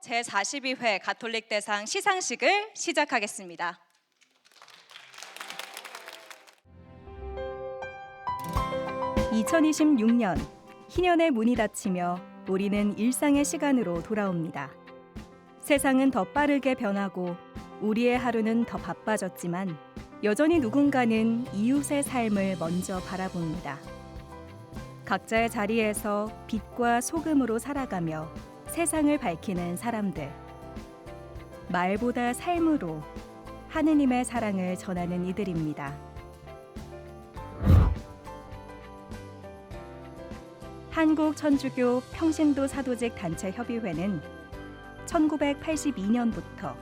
제42회 가톨릭 대상 시상식을 시작하겠습니다. (2026년) 희년의 문이 닫히며 우리는 일상의 시간으로 돌아옵니다. 세상은 더 빠르게 변하고 우리의 하루는 더 바빠졌지만 여전히 누군가는 이웃의 삶을 먼저 바라봅니다. 각자의 자리에서 빛과 소금으로 살아가며 세상을 밝히는 사람들. 말보다 삶으로 하느님의 사랑을 전하는 이들입니다. 한국천주교 평신도 사도직 단체 협의회는 1982년부터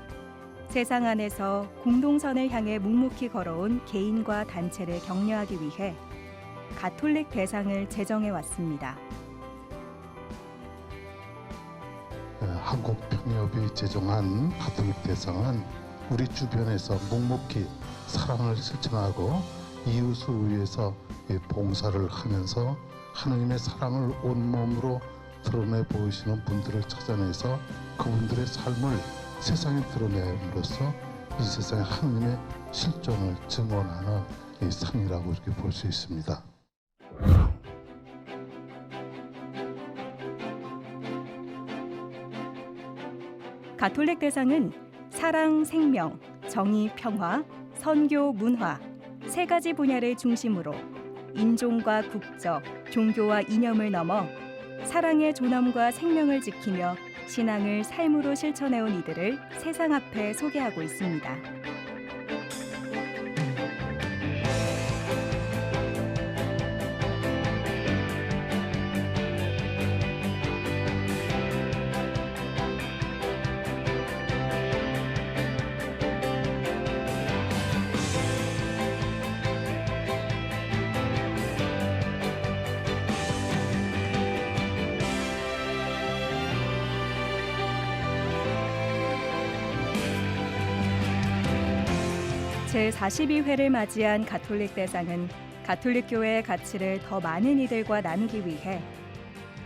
세상 안에서 공동선을 향해 묵묵히 걸어온 개인과 단체를 격려하기 위해 가톨릭 대상을 제정해 왔습니다. 한국평협이 제정한 가톨릭 대상은 우리 주변에서 묵묵히 사랑을 실천하고 이웃을 위해서 봉사를 하면서 하느님의 사랑을 온몸으로 드러내 보이시는 분들을 찾아내서 그분들의 삶을 세상에 드러냄으로써 이 세상에 하느님의 실존을 증언하는 이 상이라고 이렇게 볼 수 있습니다. 가톨릭 대상은 사랑, 생명, 정의, 평화, 선교, 문화 세 가지 분야를 중심으로 인종과 국적, 종교와 이념을 넘어 사랑의 존엄과 생명을 지키며 신앙을 삶으로 실천해온 이들을 세상 앞에 소개하고 있습니다. 제42회를 맞이한 가톨릭 대상은 가톨릭 교회의 가치를 더 많은 이들과 나누기 위해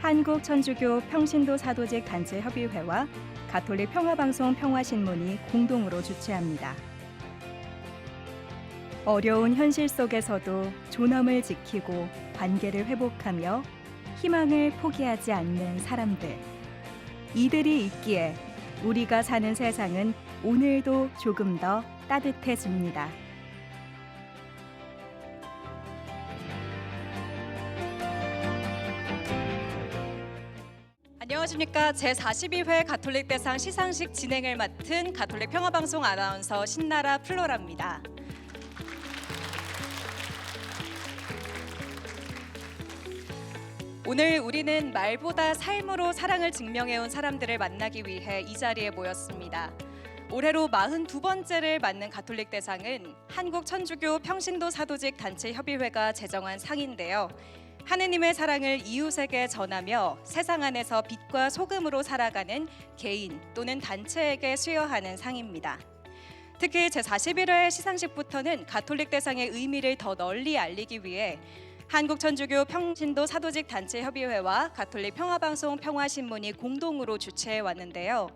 한국천주교 평신도 사도직 단체 협의회와 가톨릭 평화방송 평화신문이 공동으로 주최합니다. 어려운 현실 속에서도 존엄을 지키고 관계를 회복하며 희망을 포기하지 않는 사람들. 이들이 있기에 우리가 사는 세상은 오늘도 조금 더 따뜻해집니다. 안녕하십니까. 제42회 가톨릭 대상 시상식 진행을 맡은 가톨릭 평화방송 아나운서 신나라 플로라입니다. 오늘 우리는 말보다 삶으로 사랑을 증명해온 사람들을 만나기 위해 이 자리에 모였습니다. 올해로 42번째를 맞는 가톨릭 대상은 한국천주교 평신도 사도직 단체 협의회가 제정한 상인데요. 하느님의 사랑을 이웃에게 전하며 세상 안에서 빛과 소금으로 살아가는 개인 또는 단체에게 수여하는 상입니다. 특히 제41회 시상식부터는 가톨릭 대상의 의미를 더 널리 알리기 위해 한국천주교 평신도 사도직 단체 협의회와 가톨릭 평화방송 평화신문이 공동으로 주최해 왔는데요.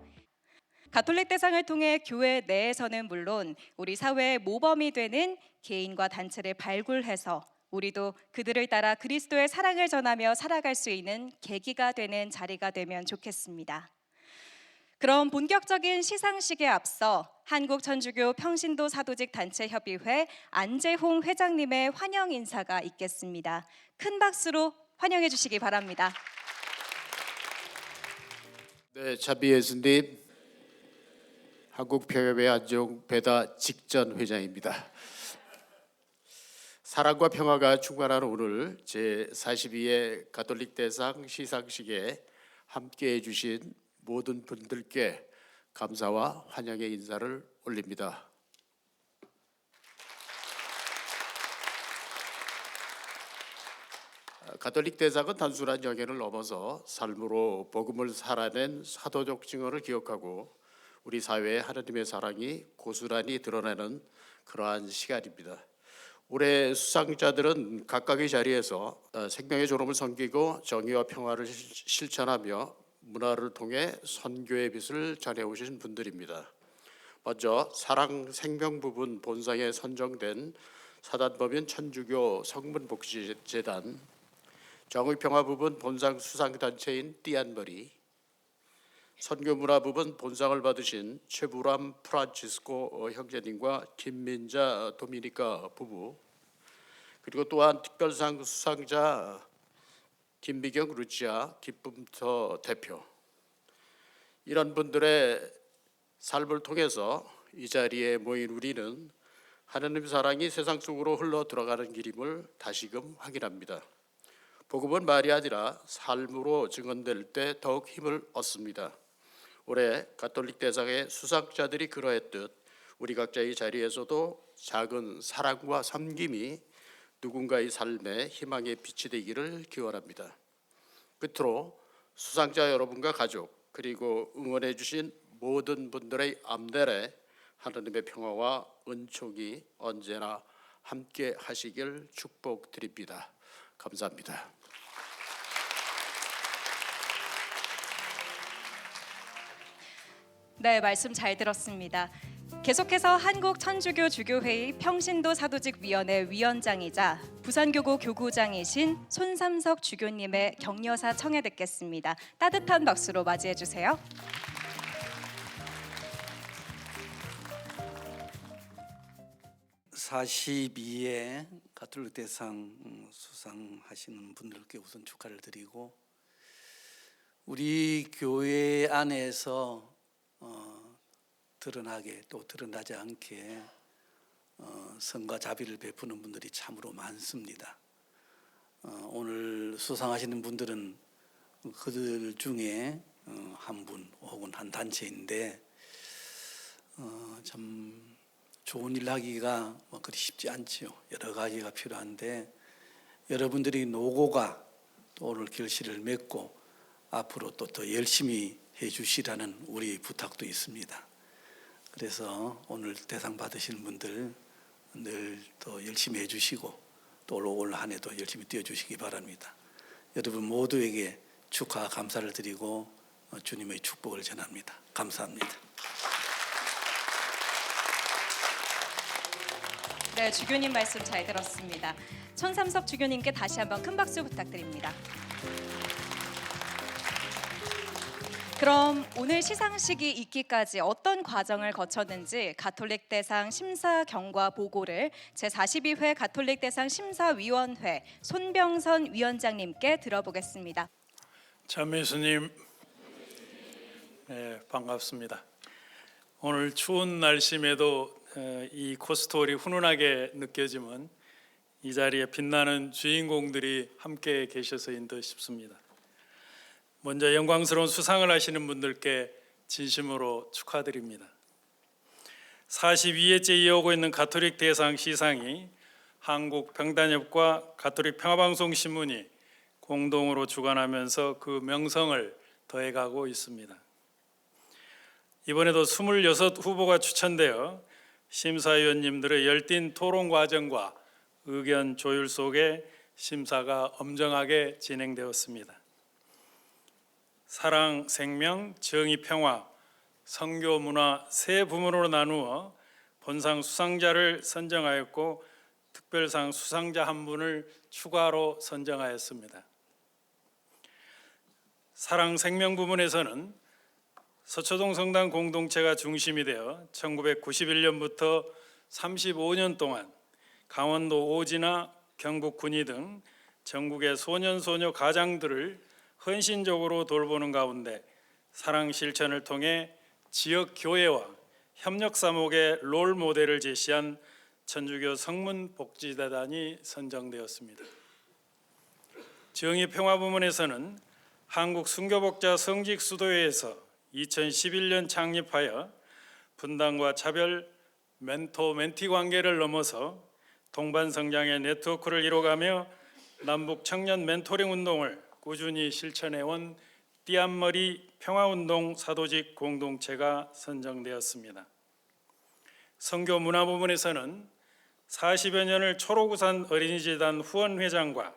가톨릭 대상을 통해 교회 내에서는 물론 우리 사회의 모범이 되는 개인과 단체를 발굴해서 우리도 그들을 따라 그리스도의 사랑을 전하며 살아갈 수 있는 계기가 되는 자리가 되면 좋겠습니다. 그럼 본격적인 시상식에 앞서 한국천주교 평신도 사도직 단체 협의회 안재홍 회장님의 환영 인사가 있겠습니다. 큰 박수로 환영해 주시기 바랍니다. 네, 차비 예수님, 한국평협회 안재홍 배다 직전 회장입니다. 사랑과 평화가 충만한 오늘 제42회 가톨릭 대상 시상식에 함께해 주신 모든 분들께 감사와 환영의 인사를 올립니다. 가톨릭 대상은 단순한 영예를 넘어서 삶으로 복음을 살아낸 사도적 증언을 기억하고 우리 사회에 하느님의 사랑이 고스란히 드러나는 그러한 시간입니다. 올해 수상자들은 각각의 자리에서 생명의 존엄을 섬기고 정의와 평화를 실천하며 문화를 통해 선교의 빛을 전해오신 분들입니다. 먼저 사랑 생명 부분 본상에 선정된 사단법인 천주교 성문복지재단, 정의평화 부분 본상 수상단체인 띠안머리, 선교문화 부분 본상을 받으신 최부람 프란치스코 형제님과 김민자 도미니카 부부, 그리고 또한 특별상 수상자 김미경 루치아 기쁨터 대표, 이런 분들의 삶을 통해서 이 자리에 모인 우리는 하나님 사랑이 세상 속으로 흘러 들어가는 길임을 다시금 확인합니다. 복음은 말이 아니라 삶으로 증언될 때 더욱 힘을 얻습니다. 올해 가톨릭 대상의 수상자들이 그러했듯 우리 각자 이 자리에서도 작은 사랑과 섬김이 누군가의 삶에 희망의 빛이 되기를 기원합니다. 끝으로 수상자 여러분과 가족, 그리고 응원해 주신 모든 분들의 앞날에 하나님의 평화와 은총이 언제나 함께 하시길 축복드립니다. 감사합니다. 네, 말씀 잘 들었습니다. 계속해서 한국천주교 주교회의 평신도 사도직위원회 위원장이자 부산교구 교구장이신 손삼석 주교님의 격려사 청해 듣겠습니다. 따뜻한 박수로 맞이해 주세요. (42회) 가톨릭 대상 수상하시는 분들께 우선 축하를 드리고, 우리 교회 안에서 드러나게 또 드러나지 않게 선과 자비를 베푸는 분들이 참으로 많습니다. 오늘 수상하시는 분들은 그들 중에 한 분 혹은 한 단체인데 참 좋은 일 하기가 그리 쉽지 않지요. 여러 가지가 필요한데 여러분들이 노고가 또 오늘 결실을 맺고 앞으로 또 더 열심히 해주시라는 우리 부탁도 있습니다. 그래서 오늘 대상 받으시는 분들 늘 더 열심히 해주시고 또 올 한 해도 열심히 뛰어주시기 바랍니다. 여러분 모두에게 축하 감사를 드리고 주님의 축복을 전합니다. 감사합니다. 네, 주교님 말씀 잘 들었습니다. 손삼석 주교님께 다시 한번 큰 박수 부탁드립니다. 그럼 오늘 시상식이 있기까지 어떤 과정을 거쳤는지 가톨릭 대상 심사 경과 보고를 제42회 가톨릭 대상 심사위원회 손병선 위원장님께 들어보겠습니다. 참예수님, 네, 반갑습니다. 오늘 추운 날씨에도 이 코스톨이 훈훈하게 느껴지면 이 자리에 빛나는 주인공들이 함께 계셔서인 듯 싶습니다. 먼저 영광스러운 수상을 하시는 분들께 진심으로 축하드립니다. 42회째 이어오고 있는 가톨릭 대상 시상이 한국평단협과 가톨릭 평화방송신문이 공동으로 주관하면서 그 명성을 더해가고 있습니다. 이번에도 26 후보가 추천되어 심사위원님들의 열띤 토론 과정과 의견 조율 속에 심사가 엄정하게 진행되었습니다. 사랑, 생명, 정의, 평화, 선교, 문화 세 부문으로 나누어 본상 수상자를 선정하였고 특별상 수상자 한 분을 추가로 선정하였습니다. 사랑, 생명 부문에서는 서초동 성당 공동체가 중심이 되어 1991년부터 35년 동안 강원도 오지나 경북 군위 등 전국의 소년 소녀 가장들을 헌신적으로 돌보는 가운데 사랑 실천을 통해 지역 교회와 협력 사목의 롤 모델을 제시한 천주교 성문복지재단이 선정되었습니다. 정의 평화 부문에서는 한국 순교복자 성직 수도회에서 2011년 창립하여 분단과 차별, 멘토 멘티 관계를 넘어서 동반 성장의 네트워크를 이뤄가며 남북 청년 멘토링 운동을 꾸준히 실천해온 띠안머리 평화운동 사도직 공동체가 선정되었습니다. 선교 문화 부문에서는 40여 년을 초록우산 어린이재단 후원회장과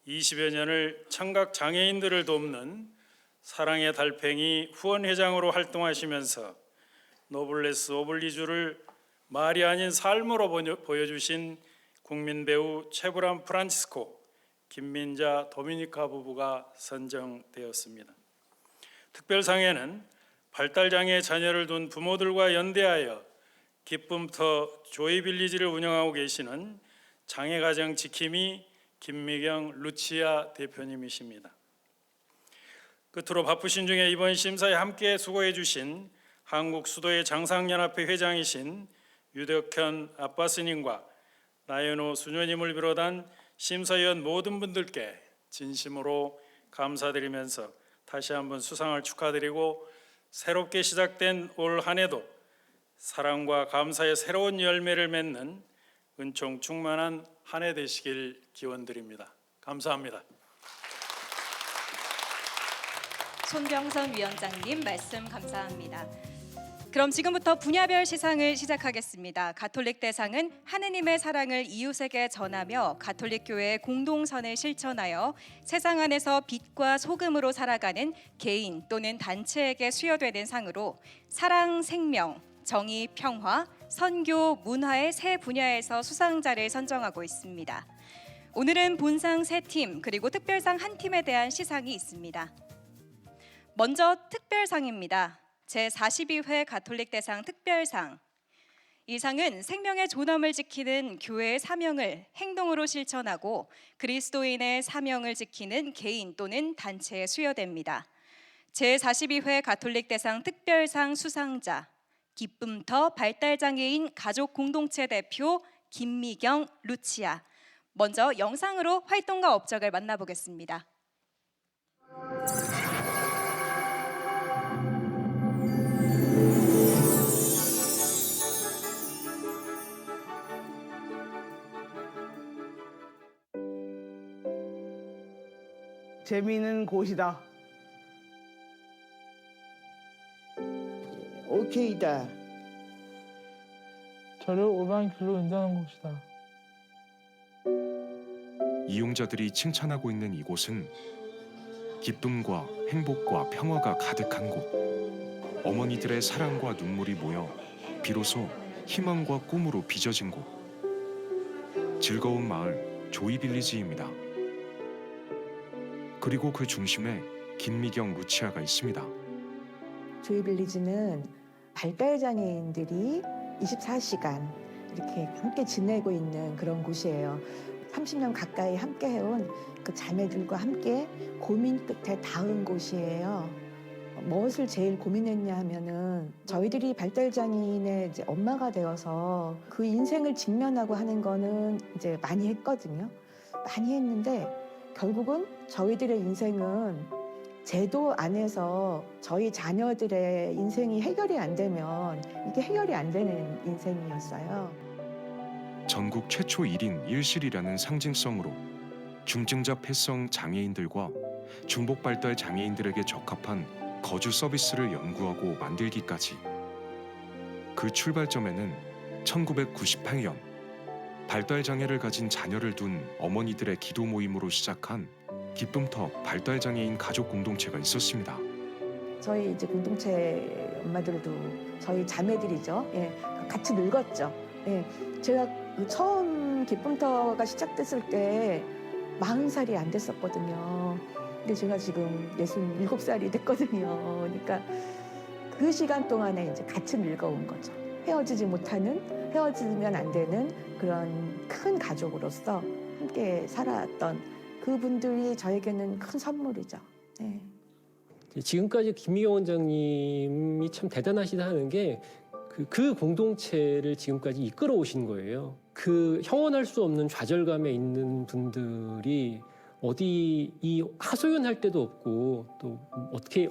20여 년을 청각 장애인들을 돕는 사랑의 달팽이 후원회장으로 활동하시면서 노블레스 오블리주를 말이 아닌 삶으로 보여주신 국민배우 최불암 프란치스코, 김민자 도미니카 부부가 선정되었습니다. 특별상에는 발달장애 자녀를 둔 부모들과 연대하여 기쁨터 조이빌리지를 운영하고 계시는 장애가정 지킴이 김미경 루치아 대표님이십니다. 끝으로 바쁘신 중에 이번 심사에 함께 수고해 주신 한국 수도의 장상연합회 회장이신 유덕현 아빠스님과 나연호 수녀님을 비롯한 심사위원 모든 분들께 진심으로 감사드리면서 다시 한번 수상을 축하드리고 새롭게 시작된 올 한 해도 사랑과 감사의 새로운 열매를 맺는 은총 충만한 한 해 되시길 기원드립니다. 감사합니다. 손병선 위원장님 말씀 감사합니다. 그럼 지금부터 분야별 시상을 시작하겠습니다. 가톨릭 대상은 하느님의 사랑을 이웃에게 전하며 가톨릭 교회의 공동선을 실천하여 세상 안에서 빛과 소금으로 살아가는 개인 또는 단체에게 수여되는 상으로 사랑, 생명, 정의, 평화, 선교, 문화의 세 분야에서 수상자를 선정하고 있습니다. 오늘은 본상 3팀 그리고 특별상 1팀에 대한 시상이 있습니다. 먼저 특별상입니다. 제42회 가톨릭 대상 특별상. 이 상은 생명의 존엄을 지키는 교회의 사명을 행동으로 실천하고 그리스도인의 사명을 지키는 개인 또는 단체에 수여됩니다. 제42회 가톨릭 대상 특별상 수상자 기쁨터 발달장애인 가족 공동체 대표 김미경 루치아. 먼저 영상으로 활동과 업적을 만나보겠습니다. 재미있는 곳이다. 오케이다. 저를 올바른 길로 인도하는 곳이다. 이용자들이 칭찬하고 있는 이곳은 기쁨과 행복과 평화가 가득한 곳, 어머니들의 사랑과 눈물이 모여 비로소 희망과 꿈으로 빚어진 곳, 즐거운 마을 조이빌리지입니다. 그리고 그 중심에 김미경 루치아가 있습니다. 조이빌리지는 발달장애인들이 24시간 이렇게 함께 지내고 있는 그런 곳이에요. 30년 가까이 함께 해온 그 자매들과 함께 고민 끝에 닿은 곳이에요. 무엇을 제일 고민했냐 하면은 저희들이 발달장애인의 이제 엄마가 되어서 그 인생을 직면하고 하는 거는 이제 많이 했거든요. 많이 했는데 결국은 저희들의 인생은 제도 안에서 저희 자녀들의 인생이 해결이 안 되면 이게 해결이 안 되는 인생이었어요. 전국 최초 1인 1실이라는 상징성으로 중증자 폐성 장애인들과 중복 발달 장애인들에게 적합한 거주 서비스를 연구하고 만들기까지. 그 출발점에는 1998년 발달 장애를 가진 자녀를 둔 어머니들의 기도 모임으로 시작한 기쁨터 발달 장애인 가족 공동체가 있었습니다. 저희 이제 공동체 엄마들도 저희 자매들이죠. 예, 같이 늙었죠. 예, 제가 처음 기쁨터가 시작됐을 때 40살이 안 됐었거든요. 근데 제가 지금 67살이 됐거든요. 그러니까 그 시간 동안에 이제 같이 늙어온 거죠. 헤어지지 못하는, 헤어지면 안 되는 그런 큰 가족으로서 함께 살아왔던 그분들이 저에게는 큰 선물이죠. 네. 지금까지 김미경 원장님이 참 대단하시다 하는 게 그 공동체를 지금까지 이끌어 오신 거예요. 그 형언할 수 없는 좌절감에 있는 분들이 어디 이 하소연할 데도 없고 또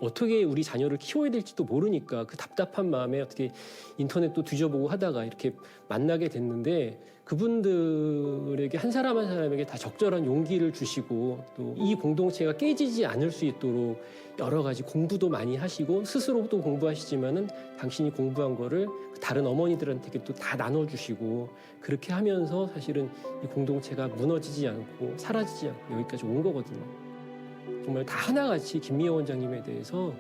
어떻게 우리 자녀를 키워야 될지도 모르니까 그 답답한 마음에 어떻게 인터넷도 뒤져보고 하다가 이렇게 만나게 됐는데 그분들에게 한 사람 한 사람에게 다 적절한 용기를 주시고 또 이 공동체가 깨지지 않을 수 있도록 여러 가지 공부도 많이 하시고 스스로도 공부하시지만은 당신이 공부한 거를 다른 어머니들한테 또 다 나눠주시고 그렇게 하면서 사실은 이 공동체가 무너지지 않고 사라지지 않고 여기까지 온 거거든요. 정말 다 하나같이 김미영 원장님에 대해서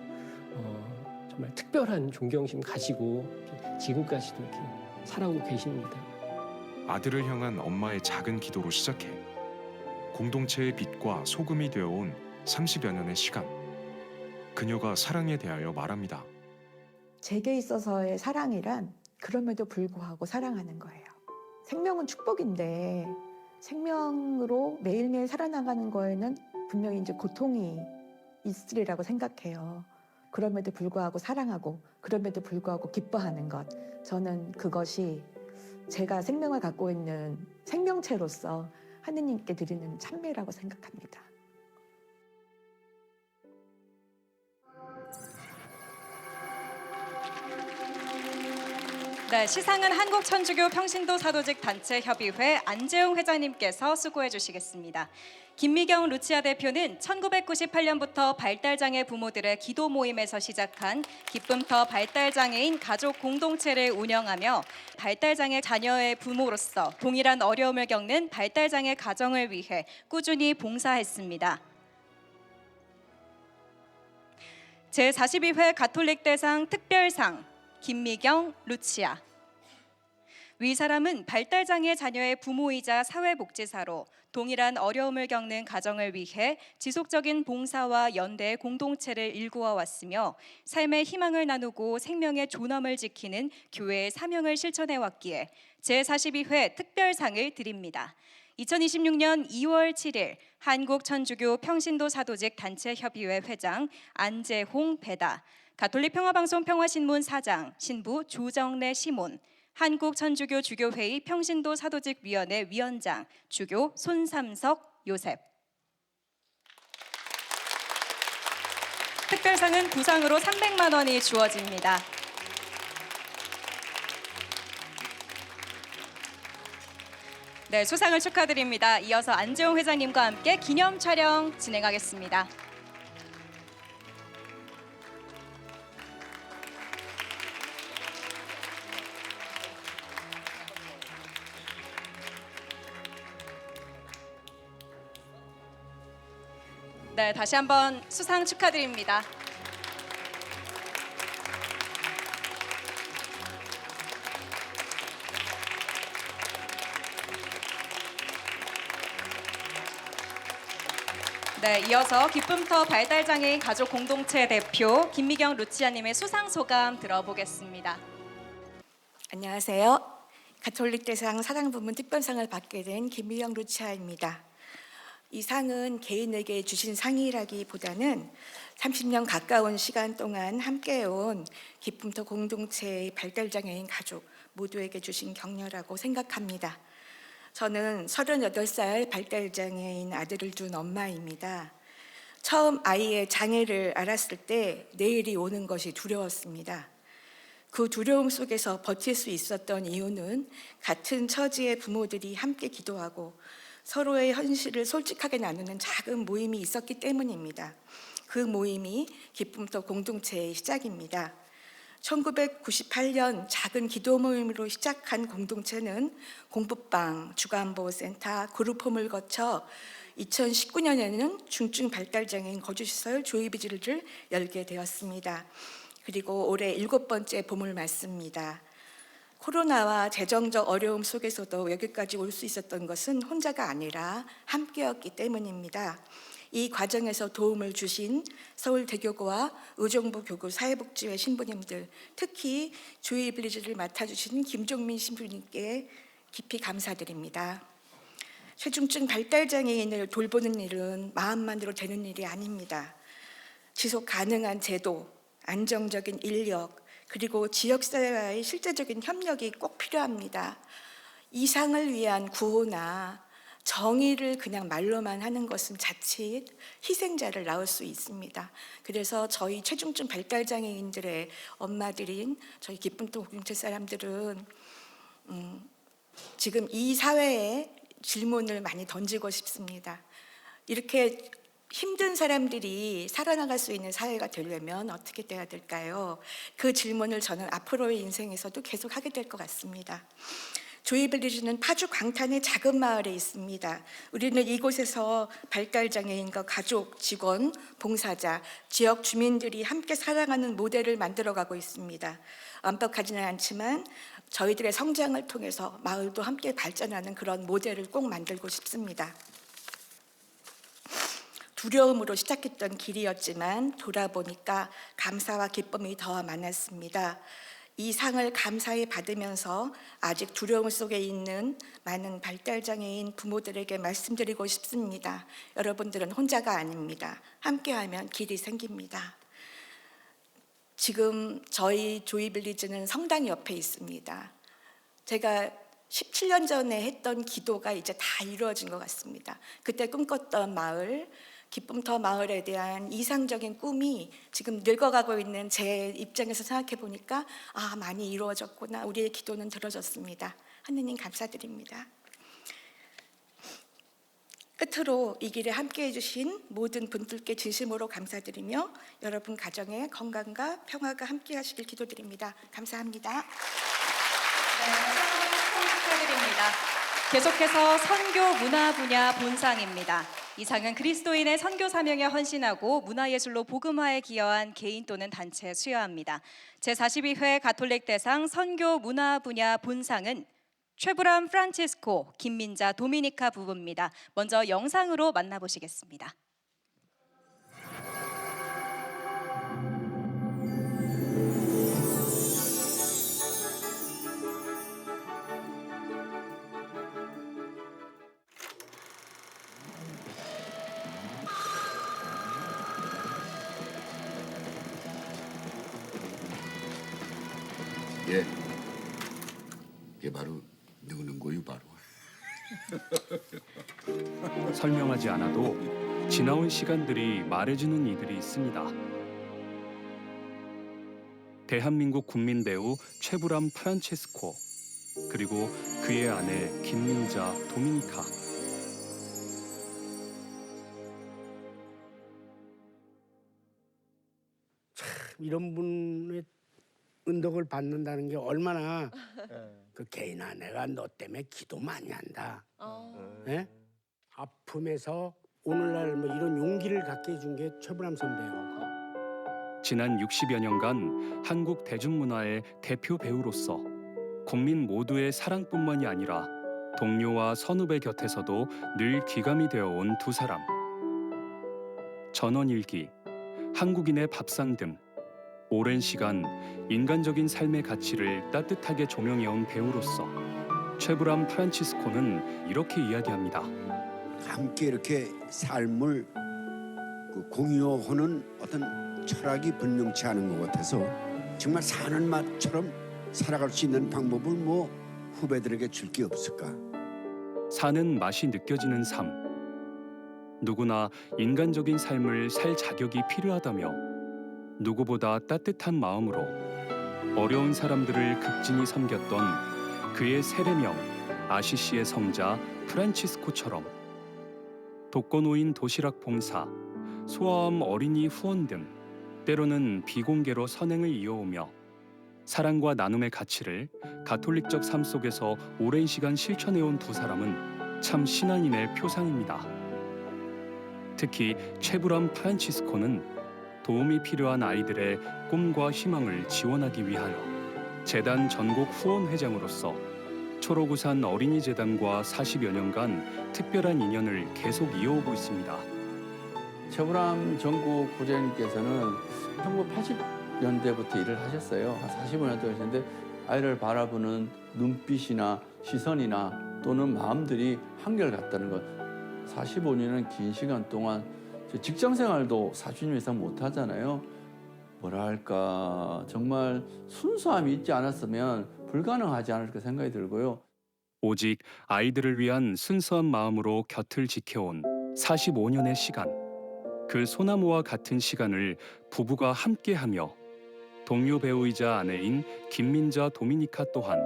정말 특별한 존경심 가지고 지금까지도 이렇게 살아오고 계십니다. 아들을 향한 엄마의 작은 기도로 시작해 공동체의 빛과 소금이 되어온 30여 년의 시간. 그녀가 사랑에 대하여 말합니다. 제게 있어서의 사랑이란 그럼에도 불구하고 사랑하는 거예요. 생명은 축복인데 생명으로 매일매일 살아나가는 거에는 분명히 이제 고통이 있으리라고 생각해요. 그럼에도 불구하고 사랑하고 그럼에도 불구하고 기뻐하는 것. 저는 그것이 제가 생명을 갖고 있는 생명체로서 하느님께 드리는 찬미라고 생각합니다. 네, 시상은 한국천주교 평신도 사도직 단체 협의회 안재웅 회장님께서 수고해 주시겠습니다. 김미경 루치아 대표는 1998년부터 발달장애 부모들의 기도 모임에서 시작한 기쁨터 발달장애인 가족 공동체를 운영하며 발달장애 자녀의 부모로서 동일한 어려움을 겪는 발달장애 가정을 위해 꾸준히 봉사했습니다. 제42회 가톨릭 대상 특별상 김미경 루치아. 위 사람은 발달장애 자녀의 부모이자 사회복지사로 동일한 어려움을 겪는 가정을 위해 지속적인 봉사와 연대의 공동체를 일구어 왔으며 삶의 희망을 나누고 생명의 존엄을 지키는 교회의 사명을 실천해 왔기에 제42회 특별상을 드립니다. 2026년 2월 7일 한국천주교 평신도 사도직 단체협의회 회장 안재홍 배다, 가톨릭 평화방송 평화신문 사장 신부 조정래 시몬, 한국천주교 주교회의 평신도 사도직위원회 위원장 주교 손삼석 요셉. 특별상은 구상으로 300만 원이 주어집니다. 네, 수상을 축하드립니다. 이어서 안재홍 회장님과 함께 기념 촬영 진행하겠습니다. 네, 다시 한번 수상 축하드립니다. 네, 이어서 기쁨터 발달장애인 가족 공동체 대표 김미경 루치아님의 수상 소감 들어보겠습니다. 안녕하세요. 가톨릭 대상 사랑부문 특별상을 받게 된 김미경 루치아입니다. 이 상은 개인에게 주신 상이라기보다는 30년 가까운 시간 동안 함께해온 기쁨터 공동체의 발달장애인 가족 모두에게 주신 격려라고 생각합니다. 저는 38살 발달장애인 아들을 둔 엄마입니다. 처음 아이의 장애를 알았을 때 내일이 오는 것이 두려웠습니다. 그 두려움 속에서 버틸 수 있었던 이유는 같은 처지의 부모들이 함께 기도하고 서로의 현실을 솔직하게 나누는 작은 모임이 있었기 때문입니다. 그 모임이 기쁨터 공동체의 시작입니다. 1998년 작은 기도 모임으로 시작한 공동체는 공부방, 주간보호센터, 그룹홈을 거쳐 2019년에는 중증 발달장애인 거주시설 조이비지를 열게 되었습니다. 그리고 올해 7번째 봄을 맞습니다. 코로나와 재정적 어려움 속에서도 여기까지 올 수 있었던 것은 혼자가 아니라 함께였기 때문입니다. 이 과정에서 도움을 주신 서울대교구와 의정부 교구 사회복지회 신부님들, 특히 조이빌리지를 맡아주신 김종민 신부님께 깊이 감사드립니다. 최중증 발달장애인을 돌보는 일은 마음만으로 되는 일이 아닙니다. 지속 가능한 제도, 안정적인 인력, 그리고 지역사회와의 실제적인 협력이 꼭 필요합니다. 이상을 위한 구호나 정의를 그냥 말로만 하는 것은 자칫 희생자를 낳을 수 있습니다. 그래서 저희 최중증 발달장애인들의 엄마들인 저희 기쁨터 공동체 사람들은 지금 이 사회에 질문을 많이 던지고 싶습니다. 이렇게 힘든 사람들이 살아나갈 수 있는 사회가 되려면 어떻게 돼야 될까요? 그 질문을 저는 앞으로의 인생에서도 계속 하게 될 것 같습니다. 조이빌리지는 파주 광탄의 작은 마을에 있습니다. 우리는 이곳에서 발달장애인과 가족, 직원, 봉사자, 지역 주민들이 함께 살아가는 모델을 만들어가고 있습니다. 완벽하지는 않지만 저희들의 성장을 통해서 마을도 함께 발전하는 그런 모델을 꼭 만들고 싶습니다. 두려움으로 시작했던 길이었지만 돌아보니까 감사와 기쁨이 더 많았습니다. 이 상을 감사히 받으면서 아직 두려움 속에 있는 많은 발달장애인 부모들에게 말씀드리고 싶습니다. 여러분들은 혼자가 아닙니다. 함께하면 길이 생깁니다. 지금 저희 조이빌리지는 성당 옆에 있습니다. 제가 17년 전에 했던 기도가 이제 다 이루어진 것 같습니다. 그때 꿈꿨던 마을, 기쁨터 마을에 대한 이상적인 꿈이 지금 늙어가고 있는 제 입장에서 생각해 보니까 많이 이루어졌구나. 우리의 기도는 들어졌습니다. 하느님 감사드립니다. 끝으로 이 길에 함께해 주신 모든 분들께 진심으로 감사드리며 여러분 가정의 건강과 평화가 함께 하시길 기도드립니다. 감사합니다. 축하드립니다. 계속해서 선교 문화 분야 본상입니다. 이 상은 그리스도인의 선교 사명에 헌신하고 문화예술로 복음화에 기여한 개인 또는 단체에 수여합니다. 제42회 가톨릭 대상 선교 문화 분야 본상은 최불암 프란치스코, 김민자 도미니카 부부입니다. 먼저 영상으로 만나보시겠습니다. 예, 이게 바로 누구는 거요 바로. 설명하지 않아도 지나온 시간들이 말해주는 이들이 있습니다. 대한민국 국민 배우 최불암 프란체스코, 그리고 그의 아내 김민자 도미니카. 이런 분의 은덕을 받는다는 게 얼마나 그 개인아 내가 너 때문에 기도 많이 한다. 예? 아픔에서 오늘날 뭐 이런 용기를 갖게 해준 게 최불암 선배예요. 지난 60여 년간 한국 대중문화의 대표 배우로서 국민 모두의 사랑뿐만이 아니라 동료와 선후배 곁에서도 늘 귀감이 되어온 두 사람. 전원일기, 한국인의 밥상 등 오랜 시간 인간적인 삶의 가치를 따뜻하게 조명해온 배우로서 최불암 프란치스코는 이렇게 이야기합니다. 함께 이렇게 삶을 공유하는 어떤 철학이 분명치 않은 것 같아서 정말 사는 맛처럼 살아갈 수 있는 방법을 뭐 후배들에게 줄 게 없을까? 사는 맛이 느껴지는 삶. 누구나 인간적인 삶을 살 자격이 필요하다며 누구보다 따뜻한 마음으로 어려운 사람들을 극진히 섬겼던 그의 세례명 아시시의 성자 프란치스코처럼 독거노인 도시락 봉사, 소아암 어린이 후원 등 때로는 비공개로 선행을 이어오며 사랑과 나눔의 가치를 가톨릭적 삶 속에서 오랜 시간 실천해온 두 사람은 참 신앙인의 표상입니다. 특히 최불암 프란치스코는 도움이 필요한 아이들의 꿈과 희망을 지원하기 위하여 재단 전국 후원회장으로서 초록우산 어린이재단과 40여 년간 특별한 인연을 계속 이어오고 있습니다. 최불암 전국 부장님께서는 1980년대부터 일을 하셨어요. 한 45년 동안 하셨는데 아이를 바라보는 눈빛이나 시선이나 또는 마음들이 한결같다는 것. 45년은 긴 시간 동안 직장 생활도 40년 이상 못 하잖아요. 뭐랄까 정말 순수함이 있지 않았으면 불가능하지 않을까 생각이 들고요. 오직 아이들을 위한 순수한 마음으로 곁을 지켜온 45년의 시간. 그 소나무와 같은 시간을 부부가 함께하며 동료 배우이자 아내인 김민자 도미니카 또한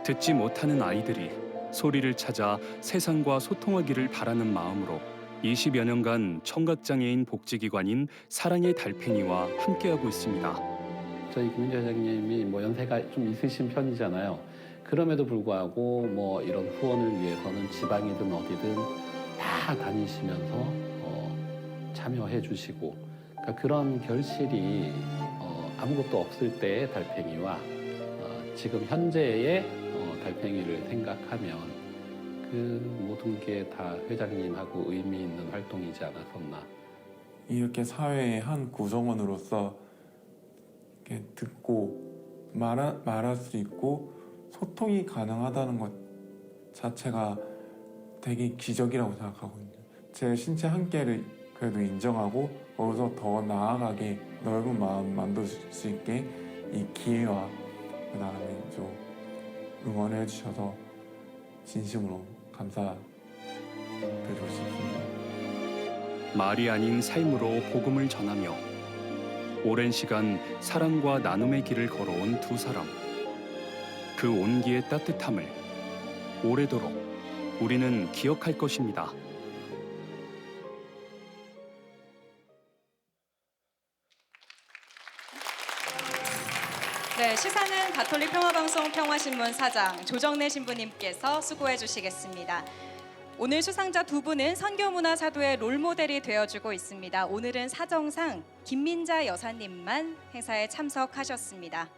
듣지 못하는 아이들이 소리를 찾아 세상과 소통하기를 바라는 마음으로 20여 년간 청각장애인 복지기관인 사랑의 달팽이와 함께하고 있습니다. 저희 김민자 회장님이 연세가 좀 있으신 편이잖아요. 그럼에도 불구하고 뭐 이런 후원을 위해서는 지방이든 어디든 다 다니시면서 참여해 주시고, 그러니까 그런 결실이 아무것도 없을 때의 달팽이와 지금 현재의 달팽이를 생각하면 그 모든 게 다 회장님하고 의미 있는 활동이지 않았었나. 이렇게 사회의 한 구성원으로서 이렇게 듣고 말할 수 있고 소통이 가능하다는 것 자체가 되게 기적이라고 생각하거든요. 제 신체 한 개를 그래도 인정하고 거기서 더 나아가게 넓은 마음 만들 수 있게 이 기회와 그 다음에 좀 응원해 주셔서 진심으로 감사드리고 싶습니다. 말이 아닌 삶으로 복음을 전하며 오랜 시간 사랑과 나눔의 길을 걸어온 두 사람. 그 온기의 따뜻함을 오래도록 우리는 기억할 것입니다. 네, 시상은 가톨릭 평화방송 평화신문 사장 조정래 신부님께서 수고해 주시겠습니다. 오늘 수상자 두 분은 선교문화 사도의 롤모델이 되어주고 있습니다. 오늘은 사정상 김민자 여사님만 행사에 참석하셨습니다.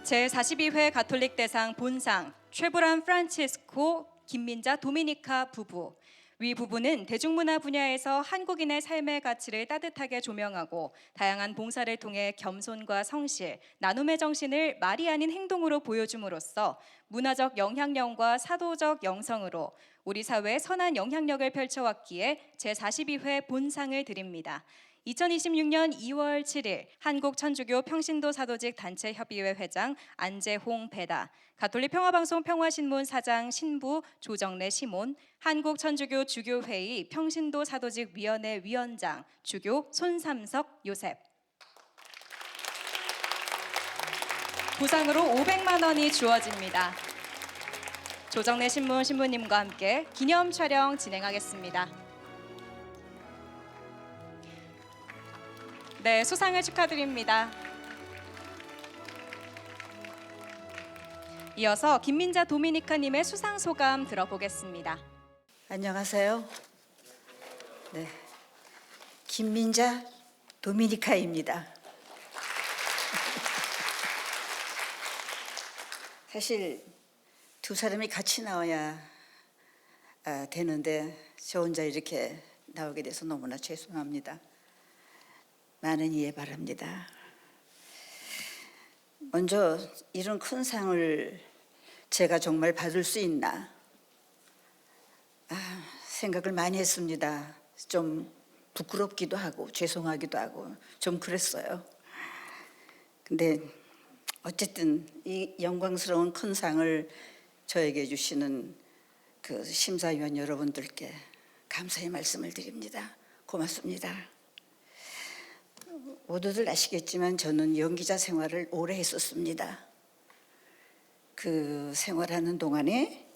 제42회 가톨릭 대상 본상 최브란 프란치스코 김민자 도미니카 부부. 위 부부는 대중문화 분야에서 한국인의 삶의 가치를 따뜻하게 조명하고 다양한 봉사를 통해 겸손과 성실, 나눔의 정신을 말이 아닌 행동으로 보여줌으로써 문화적 영향력과 사도적 영성으로 우리 사회에 선한 영향력을 펼쳐왔기에 제42회 본상을 드립니다. 2026년 2월 7일 한국천주교 평신도 사도직 단체협의회 회장 안재홍 배다, 가톨릭 평화방송 평화신문 사장 신부 조정래 시몬, 한국천주교 주교회의 평신도 사도직 위원회 위원장 주교 손삼석 요셉. 보상으로 500만 원이 주어집니다. 조정래 신부님과 함께 기념 촬영 진행하겠습니다. 네, 수상을 축하드립니다. 이어서 김민자 도미니카님의 수상 소감 들어보겠습니다. 안녕하세요. 네, 김민자 도미니카입니다. 사실 두 사람이 같이 나와야 되는데 저 혼자 이렇게 나오게 돼서 너무나 죄송합니다. 많은 이해 바랍니다. 먼저 이런 큰 상을 제가 정말 받을 수 있나 생각을 많이 했습니다. 좀 부끄럽기도 하고 죄송하기도 하고 좀 그랬어요. 근데 어쨌든 이 영광스러운 큰 상을 저에게 주시는 그 심사위원 여러분들께 감사의 말씀을 드립니다. 고맙습니다. 모두들 아시겠지만 저는 연기자 생활을 오래 했었습니다. 그 생활하는 동안에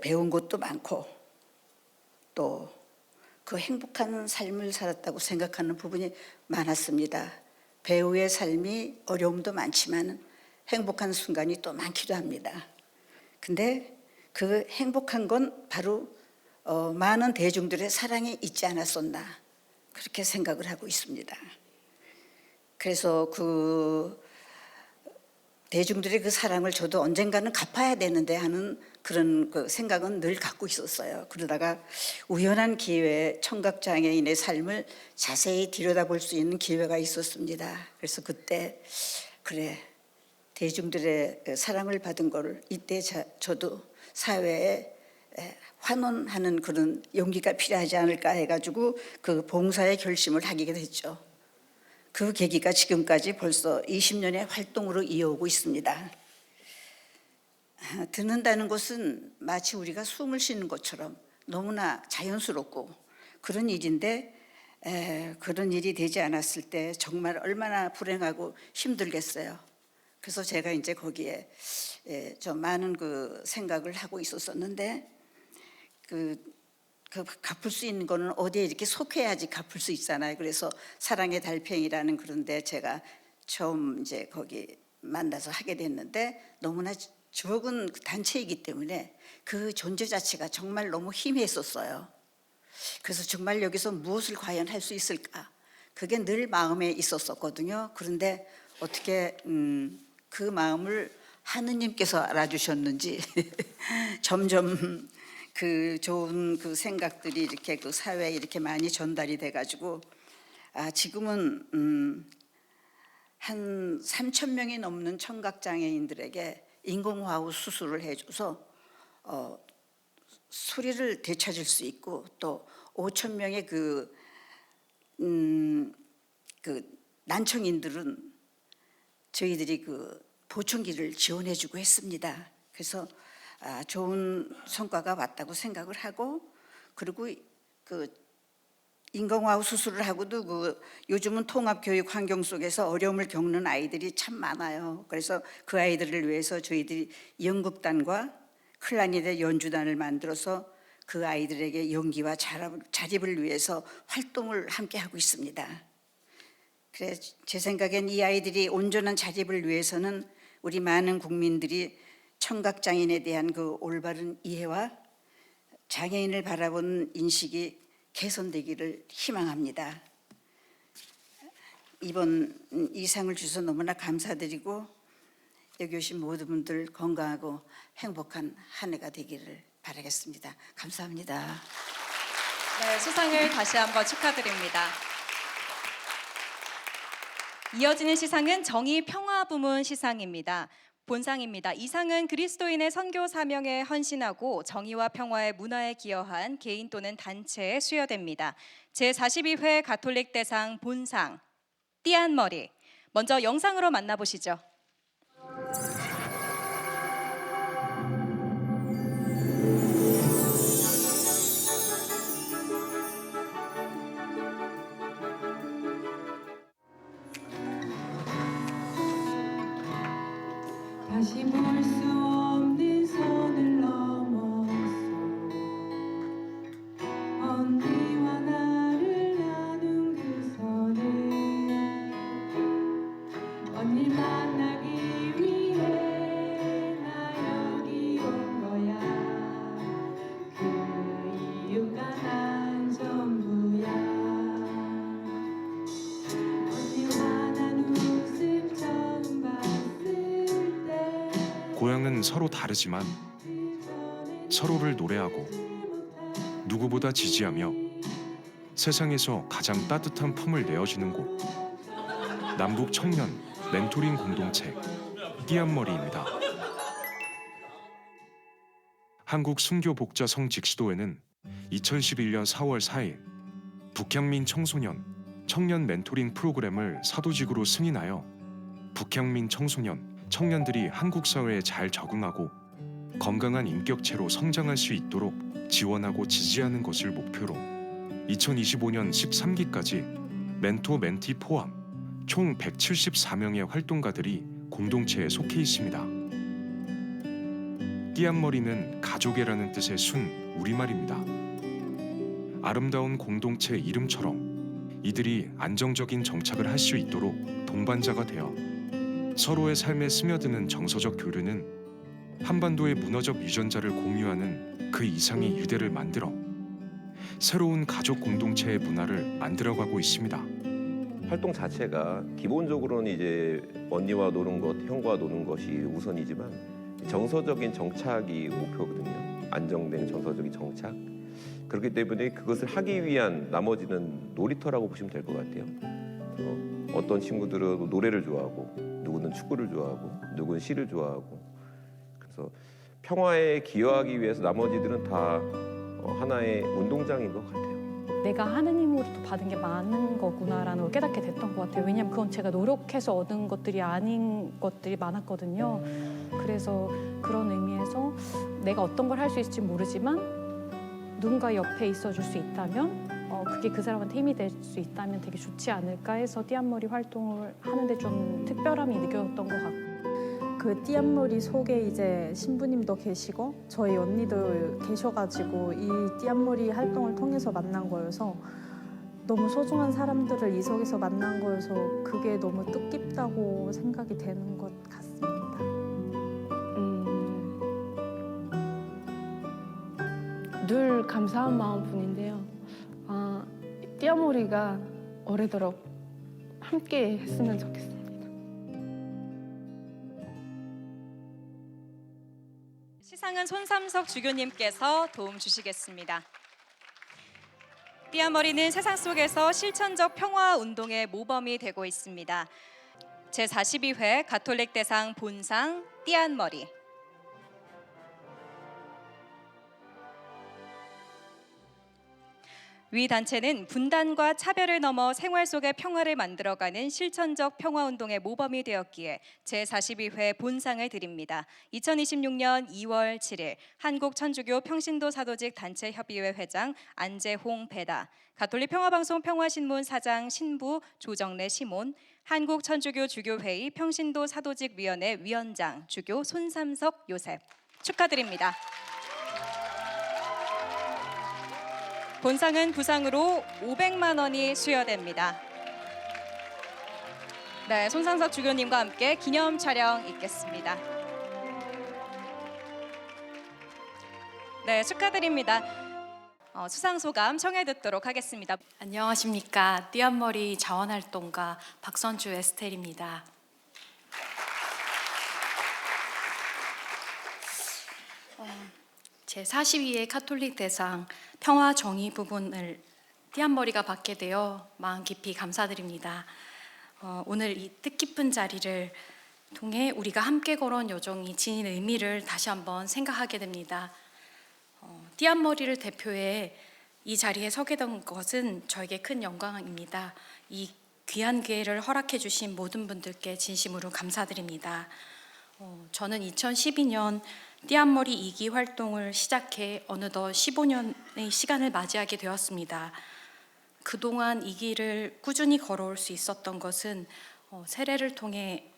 배운 것도 많고 또 그 행복한 삶을 살았다고 생각하는 부분이 많았습니다. 배우의 삶이 어려움도 많지만 행복한 순간이 또 많기도 합니다. 근데 그 행복한 건 바로 많은 대중들의 사랑이 있지 않았었나 그렇게 생각을 하고 있습니다. 그래서 그 대중들의 그 사랑을 저도 언젠가는 갚아야 되는데 하는 그런 그 생각은 늘 갖고 있었어요. 그러다가 우연한 기회에 청각장애인의 삶을 자세히 들여다볼 수 있는 기회가 있었습니다. 그래서 그때 그래 대중들의 사랑을 받은 걸 이때 저도 사회에 환원하는 그런 용기가 필요하지 않을까 해가지고 그 봉사의 결심을 하게 됐죠. 그 계기가 지금까지 벌써 20년의 활동으로 이어오고 있습니다. 듣는다는 것은 마치 우리가 숨을 쉬는 것처럼 너무나 자연스럽고 그런 일인데 그런 일이 되지 않았을 때 정말 얼마나 불행하고 힘들겠어요. 그래서 제가 이제 거기에 좀 많은 그 생각을 하고 있었었는데 그 갚을 수 있는 거는 어디에 이렇게 속해야지 갚을 수 있잖아요. 그래서 사랑의 달팽이라는 그런데 제가 처음 이제 거기 만나서 하게 됐는데 너무나 적은 단체이기 때문에 그 존재 자체가 정말 너무 희미했었어요. 그래서 정말 여기서 무엇을 과연 할 수 있을까? 그게 늘 마음에 있었었거든요. 그런데 어떻게 그 마음을 하느님께서 알아주셨는지 점점 그 좋은 그 생각들이 이렇게 그 사회에 이렇게 많이 전달이 돼가지고 지금은 한 3,000명이 넘는 청각 장애인들에게 인공호흡 수술을 해줘서 소리를 되찾을 수 있고 또 5,000명의 그 난청인들은 저희들이 그 보청기를 지원해주고 했습니다. 그래서 좋은 성과가 왔다고 생각을 하고 그리고 그 인공호흡 수술을 하고도 그 요즘은 통합교육 환경 속에서 어려움을 겪는 아이들이 참 많아요. 그래서 그 아이들을 위해서 저희들이 연극단과 클라리넷 연주단을 만들어서 그 아이들에게 연기와 자립을 위해서 활동을 함께 하고 있습니다. 그래 제 생각엔 이 아이들이 온전한 자립을 위해서는 우리 많은 국민들이 청각장애인에 대한 그 올바른 이해와 장애인을 바라보는 인식이 개선되기를 희망합니다. 이번 이 상을 주셔서 너무나 감사드리고 여기 오신 모든 분들 건강하고 행복한 한 해가 되기를 바라겠습니다. 감사합니다. 네, 수상을 다시 한번 축하드립니다. 이어지는 시상은 정의 평화 부문 시상입니다. 본상입니다. 이 상은 그리스도인의 선교 사명에 헌신하고 정의와 평화의 문화에 기여한 개인 또는 단체에 수여됩니다. 제42회 가톨릭 대상 본상 띠안 머리. 먼저 영상으로 만나보시죠. 다시 볼 수 없는 선을 넘어서 언니와 나를 나눈 그 선을 언니 만나기 위해 나 여기 온 거야. 그 이유가 난 전부야. 언니와 난 웃음 처음 봤을 때 고향은 서로 다르지만 서로를 노래하고 누구보다 지지하며 세상에서 가장 따뜻한 품을 내어주는 곳 남북 청년 멘토링 공동체 띠안머리입니다. 한국 순교 복자 성직시도회는 2011년 4월 4일 북향민 청소년 청년 멘토링 프로그램을 사도직으로 승인하여 북향민 청년들이 한국 사회에 잘 적응하고 건강한 인격체로 성장할 수 있도록 지원하고 지지하는 것을 목표로 2025년 13기까지 멘토 멘티 포함 총 174명의 활동가들이 공동체에 속해 있습니다. 띠안머리는 가족애라는 뜻의 순 우리말입니다. 아름다운 공동체 이름처럼 이들이 안정적인 정착을 할 수 있도록 동반자가 되어 서로의 삶에 스며드는 정서적 교류는 한반도의 문화적 유전자를 공유하는 그 이상의 유대를 만들어 새로운 가족 공동체의 문화를 만들어가고 있습니다. 활동 자체가 기본적으로는 이제 언니와 노는 것, 형과 노는 것이 우선이지만 정서적인 정착이 목표거든요. 안정된 정서적인 정착. 그렇기 때문에 그것을 하기 위한 나머지는 놀이터라고 보시면 될 것 같아요. 어떤 친구들은 노래를 좋아하고 누구는 축구를 좋아하고 누구는 시를 좋아하고 그래서 평화에 기여하기 위해서 나머지들은 다 하나의 운동장인 것 같아요. 내가 하느님으로부터 받은 게 많은 거구나라는 걸 깨닫게 됐던 것 같아요. 왜냐하면 그건 제가 노력해서 얻은 것들이 아닌 것들이 많았거든요. 그래서 그런 의미에서 내가 어떤 걸 할 수 있을지 모르지만 누군가 옆에 있어줄 수 있다면 그게 그 사람한테 힘이 될 수 있다면 되게 좋지 않을까 해서 띠안머리 활동을 하는데 좀 특별함이 느껴졌던 것 같고 그 띠안머리 속에 이제 신부님도 계시고 저희 언니도 계셔가지고 이 띠안머리 활동을 통해서 만난 거여서 너무 소중한 사람들을 이 속에서 만난 거여서 그게 너무 뜻깊다고 생각이 되는 것 같습니다. 늘 감사한 마음뿐인데요. 띠아머리가 오래도록 함께 했으면 좋겠습니다. 시상은 손삼석 주교님께서 도움 주시겠습니다. 띠아머리는 세상 속에서 실천적 평화 운동의 모범이 되고 있습니다. 제42회 가톨릭 대상 본상 띠안머리. 위 단체는 분단과 차별을 넘어 생활 속의 평화를 만들어가는 실천적 평화운동의 모범이 되었기에 제42회 본상을 드립니다. 2026년 2월 7일 한국천주교 평신도 사도직 단체협의회 회장 안재홍 배다, 가톨릭 평화방송 평화신문 사장 신부 조정래 시몬, 한국천주교 주교회의 평신도 사도직위원회 위원장 주교 손삼석 요셉 축하드립니다. 본상은 부상으로 500만 원이 수여됩니다. 네, 손상석 주교님과 함께 기념 촬영 있겠습니다. 네, 축하드립니다. 수상 소감 청해 듣도록 하겠습니다. 안녕하십니까. 띠안머리 자원활동가 박선주 에스텔입니다. 제42회 카톨릭 대상 평화 정의 부분을 띠안머리가 받게 되어 마음 깊이 감사드립니다. 오늘 이 뜻깊은 자리를 통해 우리가 함께 걸어온 여정이 지닌 의미를 다시 한번 생각하게 됩니다. 띠안머리를 대표해 이 자리에 서게 된 것은 저에게 큰 영광입니다. 이 귀한 기회를 허락해 주신 모든 분들께 진심으로 감사드립니다. 저는 2012년 띠안머리 2기 활동을 시작해 어느덧 15년의 시간을 맞이하게 되었습니다. 그동안 이 길을 꾸준히 걸어올 수 있었던 것은 세례를 통해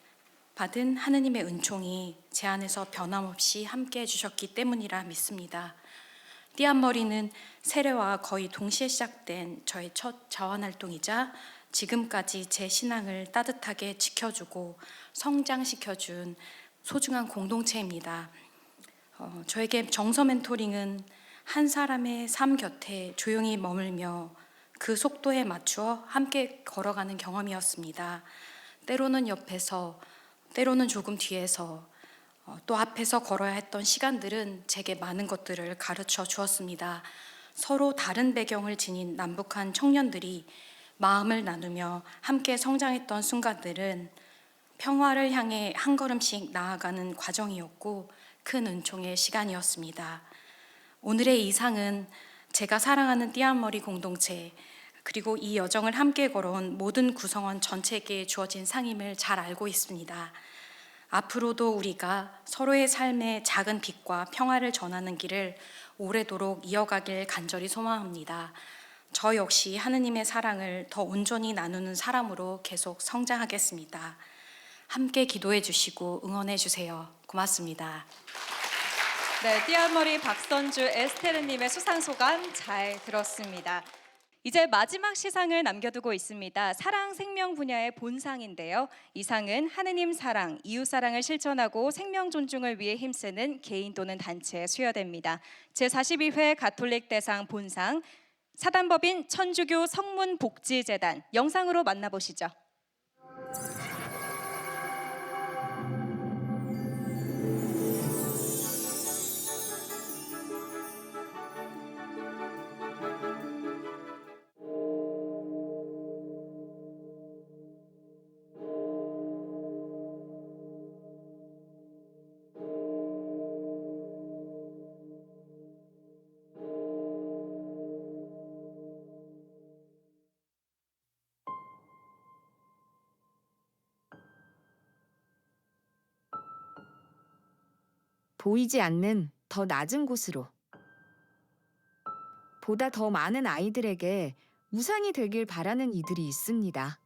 받은 하느님의 은총이 제 안에서 변함없이 함께 해주셨기 때문이라 믿습니다. 띠안머리는 세례와 거의 동시에 시작된 저의 첫 자원활동이자 지금까지 제 신앙을 따뜻하게 지켜주고 성장시켜준 소중한 공동체입니다. 저에게 정서 멘토링은 한 사람의 삶 곁에 조용히 머물며 그 속도에 맞추어 함께 걸어가는 경험이었습니다. 때로는 옆에서, 때로는 조금 뒤에서, 또 앞에서 걸어야 했던 시간들은 제게 많은 것들을 가르쳐 주었습니다. 서로 다른 배경을 지닌 남북한 청년들이 마음을 나누며 함께 성장했던 순간들은 평화를 향해 한 걸음씩 나아가는 과정이었고 큰 은총의 시간이었습니다. 오늘의 이 상은 제가 사랑하는 띠안머리 공동체 그리고 이 여정을 함께 걸어온 모든 구성원 전체에게 주어진 상임을 잘 알고 있습니다. 앞으로도 우리가 서로의 삶에 작은 빛과 평화를 전하는 길을 오래도록 이어가길 간절히 소망합니다. 저 역시 하느님의 사랑을 더 온전히 나누는 사람으로 계속 성장하겠습니다. 함께 기도해 주시고 응원해 주세요. 고맙습니다. 네, 띠안머리 박선주 에스테르님의 수상 소감 잘 들었습니다. 이제 마지막 시상을 남겨두고 있습니다. 사랑 생명 분야의 본상인데요. 이 상은 하느님 사랑, 이웃 사랑을 실천하고 생명 존중을 위해 힘쓰는 개인 또는 단체에 수여됩니다. 제42회 가톨릭 대상 본상 사단법인 천주교 성문복지재단 영상으로 만나보시죠. 보이지 않는 더 낮은 곳으로, 보다 더 많은 아이들에게 우상이 되길 바라는 이들이 있습니다.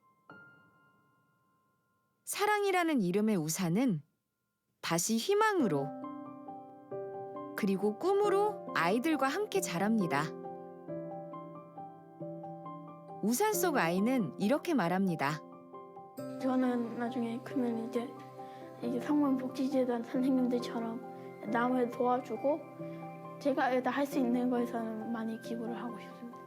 사랑이라는 이름의 우산은 다시 희망으로 그리고 꿈으로 아이들과 함께 자랍니다. 우산 속 아이는 이렇게 말합니다. 저는 나중에 크면 이제 성문복지재단 선생님들처럼 남을 도와주고 제가 할 수 있는 거에서는 많이 기부를 하고 싶습니다.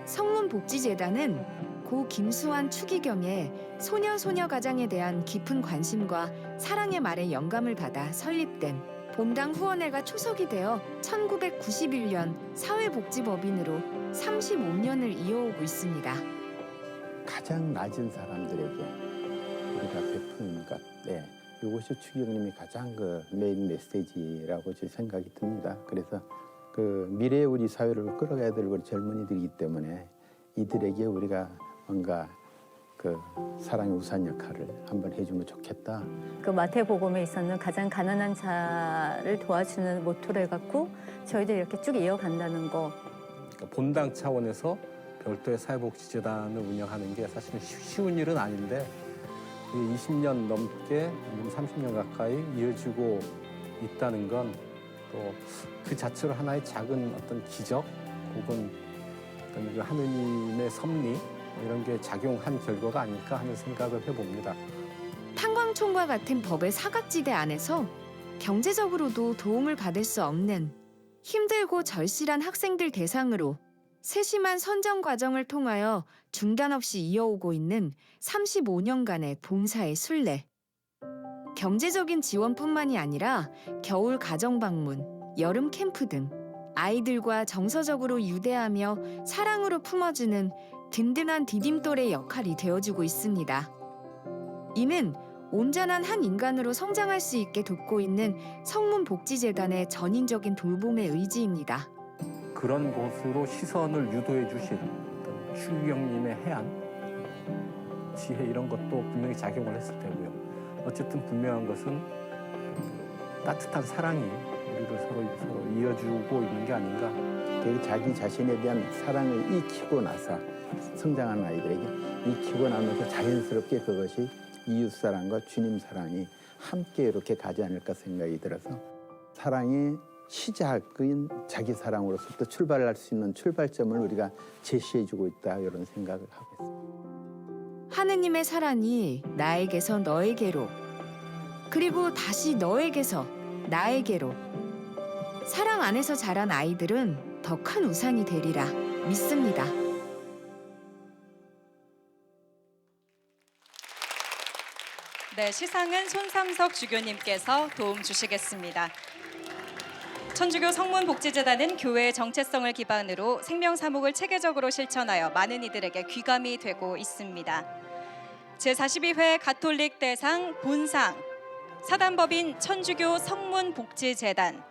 성문복지재단은 고 김수환 추기경의 소녀가장에 대한 깊은 관심과 사랑의 말에 영감을 받아 설립된 본당 후원회가 초석이 되어 1991년 사회복지법인으로 35년을 이어오고 있습니다. 가장 낮은 사람들에게 우리가 베푸는 것, 이것이 추기경님이 가장 메인 메시지라고 제 생각이 듭니다. 그래서 미래의 우리 사회를 끌어가야 될 우리 젊은이들이기 때문에 이들에게 우리가 뭔가 사랑의 우산 역할을 한번 해주면 좋겠다. 마태복음에 있었는 가장 가난한 자를 도와주는 모토를 해갖고 저희들이 이렇게 쭉 이어간다는 거. 본당 차원에서 별도의 사회복지재단을 운영하는 게 사실은 쉬운 일은 아닌데 20년 넘게 30년 가까이 이어지고 있다는 건 또 그 자체로 하나의 작은 어떤 기적 혹은 어떤 하느님의 섭리 이런 게 작용한 결과가 아닐까 하는 생각을 해봅니다. 탄광촌과 같은 법의 사각지대 안에서 경제적으로도 도움을 받을 수 없는 힘들고 절실한 학생들 대상으로 세심한 선정 과정을 통하여 중단 없이 이어오고 있는 35년간의 봉사의 순례. 경제적인 지원뿐만이 아니라 겨울 가정 방문, 여름 캠프 등 아이들과 정서적으로 유대하며 사랑으로 품어주는 든든한 디딤돌의 역할이 되어주고 있습니다. 이는 온전한 한 인간으로 성장할 수 있게 돕고 있는 성문복지재단의 전인적인 돌봄의 의지입니다. 그런 곳으로 시선을 유도해 주신 추기경님의 해안, 지혜 이런 것도 분명히 작용을 했을 테고요. 어쨌든 분명한 것은 따뜻한 사랑이 우리를 서로 이어주고 있는 게 아닌가. 되게 자기 자신에 대한 사랑을 익히고 나서 성장하는 아이들에게 익히고 나면서 자연스럽게 그것이 이웃사랑과 주님 사랑이 함께 이렇게 가지 않을까 생각이 들어서 사랑의 시작인 자기 사랑으로부터 출발할 수 있는 출발점을 우리가 제시해주고 있다 이런 생각을 하고 있습니다. 하느님의 사랑이 나에게서 너에게로 그리고 다시 너에게서 나에게로 사랑 안에서 자란 아이들은 더 큰 우산이 되리라 믿습니다. 네, 시상은 손삼석 주교님께서 도움 주시겠습니다. 천주교 성문복지재단은 교회의 정체성을 기반으로 생명사목을 체계적으로 실천하여 많은 이들에게 귀감이 되고 있습니다. 제42회 가톨릭 대상 본상 사단법인 천주교 성문복지재단.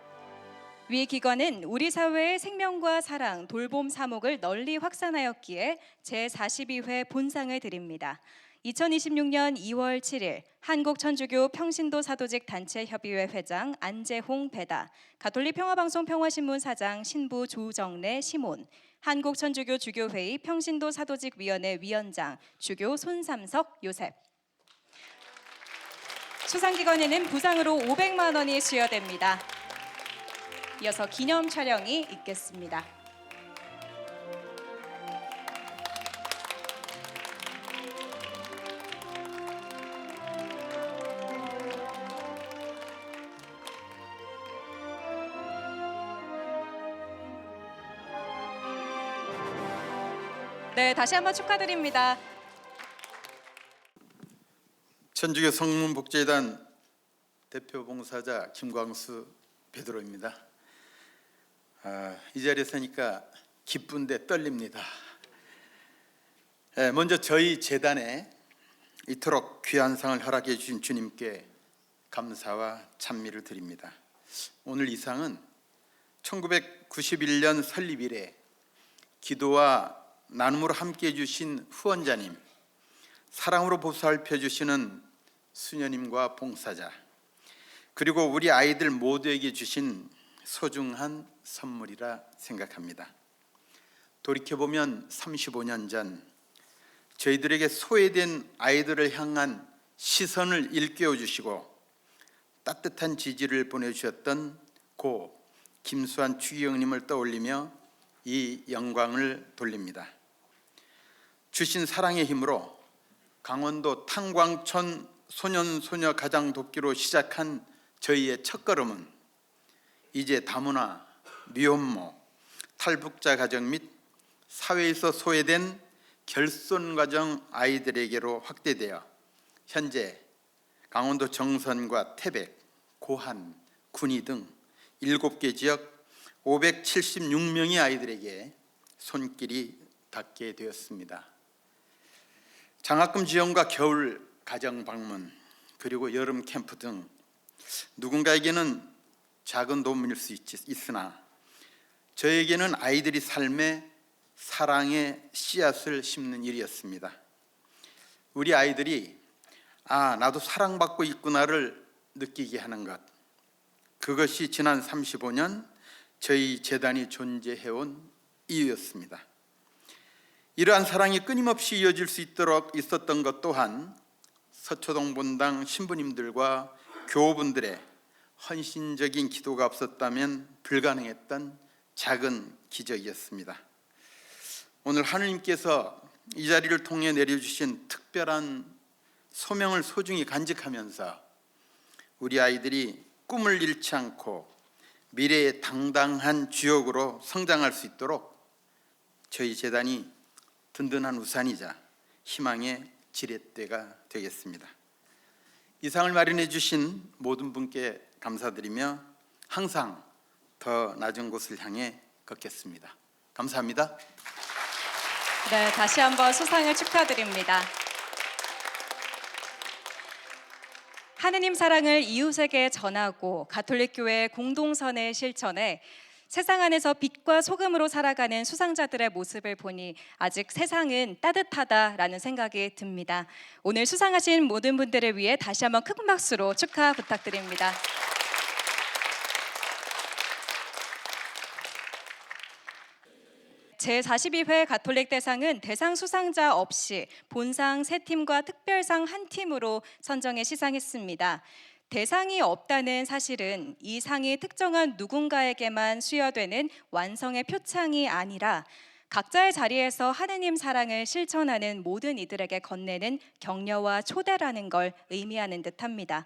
위 기관은 우리 사회의 생명과 사랑, 돌봄 사목을 널리 확산하였기에 제42회 본상을 드립니다. 2026년 2월 7일 한국천주교 평신도 사도직 단체협의회 회장 안재홍 배다, 가톨릭 평화방송 평화신문 사장 신부 조정래 시몬, 한국천주교 주교회의 평신도 사도직위원회 위원장 주교 손삼석 요셉. 수상기관에는 부상으로 500만 원이 수여됩니다. 이어서 기념 촬영이 있겠습니다. 네, 다시 한번 축하드립니다. 천주교 성문복지재단 대표 봉사자 김광수 베드로입니다. 이 자리에 서니까 기쁜데 떨립니다. 먼저 저희 재단에 이토록 귀한 상을 허락해 주신 주님께 감사와 찬미를 드립니다. 오늘 이 상은 1991년 설립 이래 기도와 나눔으로 함께해 주신 후원자님, 사랑으로 보살펴 주시는 수녀님과 봉사자, 그리고 우리 아이들 모두에게 주신 소중한 선물이라 생각합니다. 돌이켜보면 35년 전 저희들에게 소외된 아이들을 향한 시선을 일깨워 주시고 따뜻한 지지를 보내주셨던 고 김수환 추기경님을 떠올리며 이 영광을 돌립니다. 주신 사랑의 힘으로 강원도 탄광천 소년소녀 가장돕기로 시작한 저희의 첫걸음은 이제 다문화, 미혼모, 탈북자 가정 및 사회에서 소외된 결손가정 아이들에게로 확대되어 현재 강원도 정선과 태백, 고한, 군위 등 7개 지역 576명의 아이들에게 손길이 닿게 되었습니다. 장학금 지원과 겨울 가정 방문, 그리고 여름 캠프 등 누군가에게는 작은 도움일 수 있으나 저에게는 아이들이 삶에 사랑의 씨앗을 심는 일이었습니다. 우리 아이들이 나도 사랑받고 있구나를 느끼게 하는 것, 그것이 지난 35년 저희 재단이 존재해온 이유였습니다. 이러한 사랑이 끊임없이 이어질 수 있도록 있었던 것 또한 서초동 본당 신부님들과 교우분들의 헌신적인 기도가 없었다면 불가능했던 작은 기적이었습니다. 오늘 하느님께서 이 자리를 통해 내려주신 특별한 소명을 소중히 간직하면서 우리 아이들이 꿈을 잃지 않고 미래의 당당한 주역으로 성장할 수 있도록 저희 재단이 든든한 우산이자 희망의 지렛대가 되겠습니다. 이 상을 마련해 주신 모든 분께 감사드리며 항상 더 낮은 곳을 향해 걷겠습니다. 감사합니다. 네, 다시 한번 수상을 축하드립니다. 하느님 사랑을 이웃에게 전하고 가톨릭 교회의 공동선의 실천에 세상 안에서 빛과 소금으로 살아가는 수상자들의 모습을 보니 아직 세상은 따뜻하다라는 생각이 듭니다. 오늘 수상하신 모든 분들을 위해 다시 한번 큰 박수로 축하 부탁드립니다. 제42회 가톨릭 대상은 대상 수상자 없이 본상 3팀과 특별상 1팀으로 선정해 시상했습니다. 대상이 없다는 사실은 이 상이 특정한 누군가에게만 수여되는 완성의 표창이 아니라 각자의 자리에서 하느님 사랑을 실천하는 모든 이들에게 건네는 격려와 초대라는 걸 의미하는 듯합니다.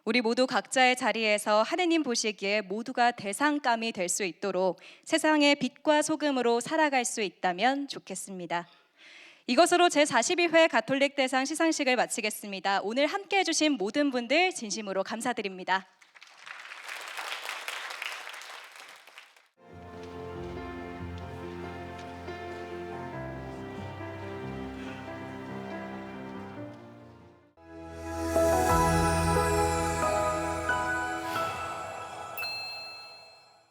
우리 모두 각자의 자리에서 하느님 보시기에 모두가 대상감이 될 수 있도록 세상의 빛과 소금으로 살아갈 수 있다면 좋겠습니다. 이것으로 제42회 가톨릭 대상 시상식을 마치겠습니다. 오늘 함께해 주신 모든 분들 진심으로 감사드립니다.